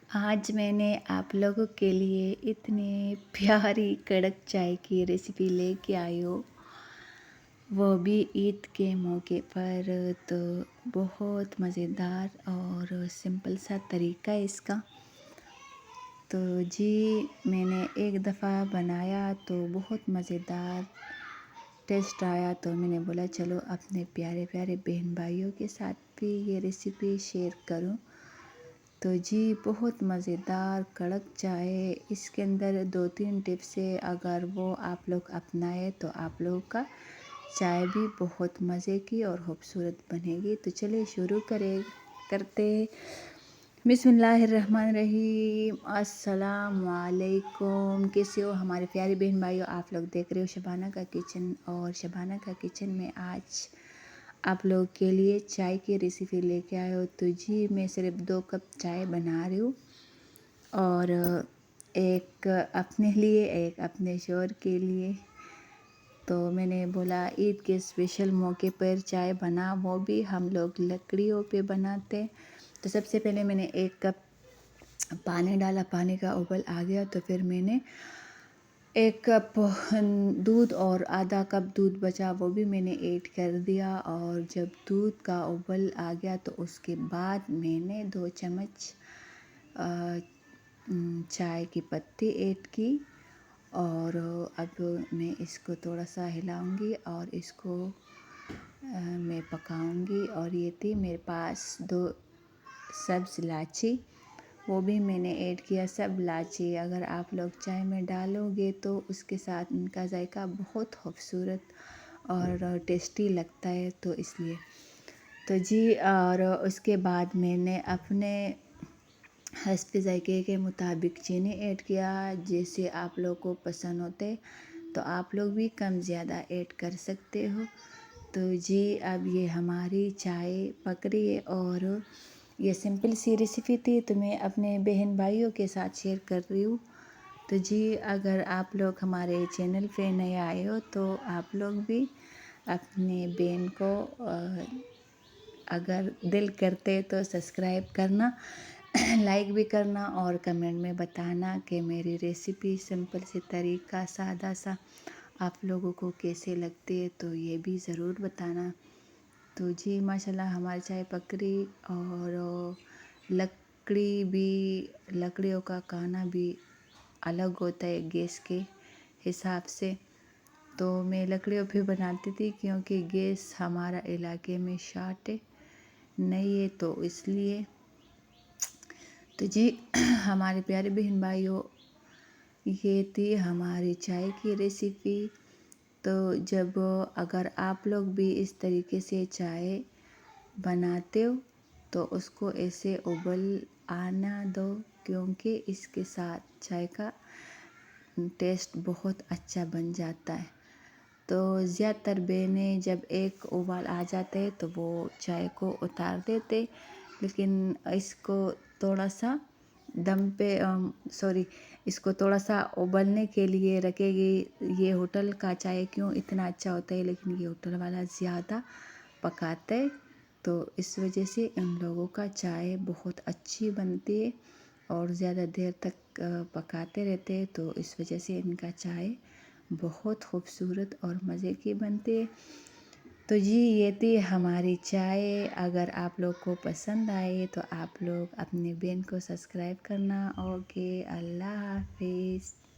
आज मैंने आप लोगों के लिए इतनी प्यारी कड़क चाय की रेसिपी लेके आई हूँ, वो भी ईद के मौके पर। तो बहुत मज़ेदार और सिंपल सा तरीका है इसका। तो जी मैंने एक दफ़ा बनाया तो बहुत मज़ेदार टेस्ट आया, तो मैंने बोला चलो अपने प्यारे प्यारे बहन भाइयों के साथ भी ये रेसिपी शेयर करूं। तो जी बहुत मज़ेदार कड़क चाय, इसके अंदर 2-3 टिप्स है, अगर वो आप लोग अपनाए तो आप लोगों का चाय भी बहुत मज़े की और खूबसूरत बनेगी। तो चलिए शुरू करते हैं। बिस्मिल्लाहिर्रहमानिर्रहीम। अस्सलामुअलैकुम। कैसे हो हमारे प्यारे बहन भाइयों? आप लोग देख रहे हो शबाना का किचन, और शबाना का किचन में आज आप लोग के लिए चाय की रेसिपी लेके आए हो। तो जी मैं सिर्फ 2 कप चाय बना रही हूँ, और एक अपने लिए एक अपने शौहर के लिए। तो मैंने बोला ईद के स्पेशल मौके पर चाय बना, वो भी हम लोग लकड़ियों पे बनाते। तो सबसे पहले मैंने 1 कप पानी डाला, पानी का उबल आ गया तो फिर मैंने 1 कप दूध और आधा कप दूध बचा, वो भी मैंने ऐड कर दिया। और जब दूध का उबल आ गया तो उसके बाद मैंने 2 चम्मच चाय की पत्ती ऐड की, और अब मैं इसको थोड़ा सा हिलाऊंगी और इसको मैं पकाऊंगी। और ये थी मेरे पास 2 सब्ज़ इलायची, वो भी मैंने ऐड किया। सब इलायची अगर आप लोग चाय में डालोगे तो उसके साथ इनका जायका बहुत खूबसूरत और टेस्टी लगता है, तो इसलिए। तो जी और उसके बाद मैंने अपने हस्बे जायके के मुताबिक चीनी ऐड किया, जैसे आप लोग को पसंद होते तो आप लोग भी कम ज़्यादा ऐड कर सकते हो। तो जी अब ये हमारी चाय पक रही है, और ये सिंपल सी रेसिपी थी तो मैं अपने बहन भाइयों के साथ शेयर कर रही हूँ। तो जी अगर आप लोग हमारे चैनल पे नए आए हो तो आप लोग भी अपने बहन को अगर दिल करते तो सब्सक्राइब करना, लाइक भी करना, और कमेंट में बताना कि मेरी रेसिपी सिंपल सी तरीका सादा सा आप लोगों को कैसे लगती है, तो ये भी ज़रूर बताना। तो जी माशाल्लाह हमारी चाय पक रही, और लकड़ियों का खाना भी अलग होता है गैस के हिसाब से। तो मैं लकड़ियों पे बनाती थी क्योंकि गैस हमारा इलाके में शॉर्ट है नहीं है, तो इसलिए। तो जी हमारे प्यारे बहन भाइयों, ये थी हमारी चाय की रेसिपी। तो जब अगर आप लोग भी इस तरीके से चाय बनाते हो तो उसको ऐसे उबल आना दो, क्योंकि इसके साथ चाय का टेस्ट बहुत अच्छा बन जाता है। तो ज़्यादातर बहनें जब एक उबाल आ जाते हैं तो वो चाय को उतार देते, लेकिन इसको थोड़ा सा दम पे इसको थोड़ा सा उबलने के लिए रखेगी। ये होटल का चाय क्यों इतना अच्छा होता है, लेकिन ये होटल वाला ज़्यादा पकाता है, तो इस वजह से इन लोगों का चाय बहुत अच्छी बनती है और ज़्यादा देर तक पकाते रहते हैं, तो इस वजह से इनका चाय बहुत खूबसूरत और मज़े की बनती है। तो जी ये थी हमारी चाय। अगर आप लोग को पसंद आए तो आप लोग अपने बहन को सब्सक्राइब करना। ओके, अल्लाह हाफिज़।